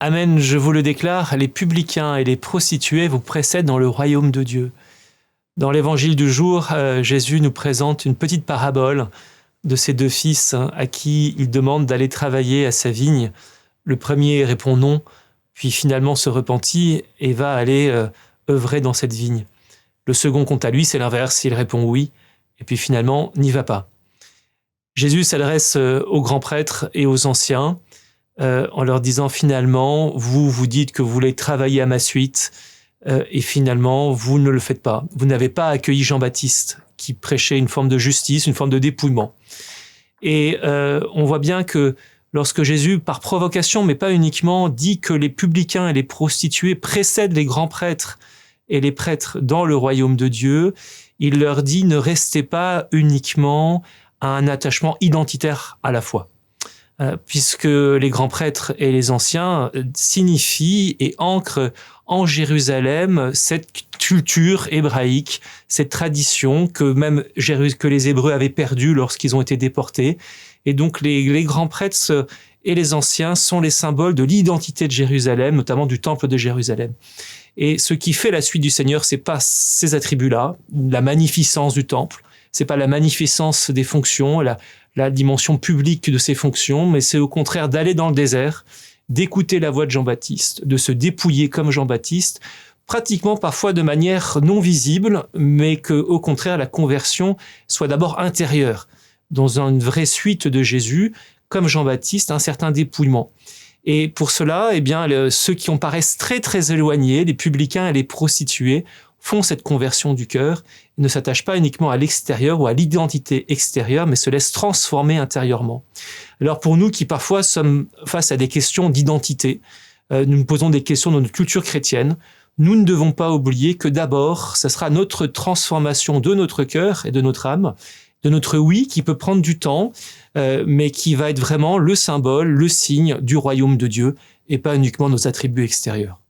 Amen, je vous le déclare, les publicains et les prostituées vous précèdent dans le royaume de Dieu. Dans l'évangile du jour, Jésus nous présente une petite parabole de ces deux fils à qui il demande d'aller travailler à sa vigne. Le premier répond non, puis finalement se repentit et va aller œuvrer dans cette vigne. Le second, quant à lui, c'est l'inverse, il répond oui, et puis finalement n'y va pas. Jésus s'adresse aux grands prêtres et aux anciens en leur disant finalement, vous dites que vous voulez travailler à ma suite, et finalement, vous ne le faites pas. Vous n'avez pas accueilli Jean-Baptiste, qui prêchait une forme de justice, une forme de dépouillement. Et on voit bien que lorsque Jésus, par provocation, mais pas uniquement, dit que les publicains et les prostituées précèdent les grands prêtres et les prêtres dans le royaume de Dieu, il leur dit ne restez pas uniquement à un attachement identitaire à la foi. Puisque les grands prêtres et les anciens signifient et ancrent en Jérusalem cette culture hébraïque, cette tradition que les Hébreux avaient perdue lorsqu'ils ont été déportés. Et donc les grands prêtres et les anciens sont les symboles de l'identité de Jérusalem, notamment du temple de Jérusalem. Et ce qui fait la suite du Seigneur, c'est pas ces attributs-là, la magnificence du temple, c'est pas la magnificence des fonctions, la dimension publique de ces fonctions, mais c'est au contraire d'aller dans le désert, d'écouter la voix de Jean-Baptiste, de se dépouiller comme Jean-Baptiste, pratiquement parfois de manière non visible, mais que, au contraire, la conversion soit d'abord intérieure, dans une vraie suite de Jésus, comme Jean-Baptiste, un certain dépouillement. Et pour cela, ceux qui en paraissent très très éloignés, les publicains et les prostituées, font cette conversion du cœur, ne s'attachent pas uniquement à l'extérieur ou à l'identité extérieure, mais se laissent transformer intérieurement. Alors pour nous qui parfois sommes face à des questions d'identité, nous nous posons des questions dans notre culture chrétienne, nous ne devons pas oublier que d'abord, ce sera notre transformation de notre cœur et de notre âme, de notre oui qui peut prendre du temps, mais qui va être vraiment le symbole, le signe du royaume de Dieu et pas uniquement nos attributs extérieurs.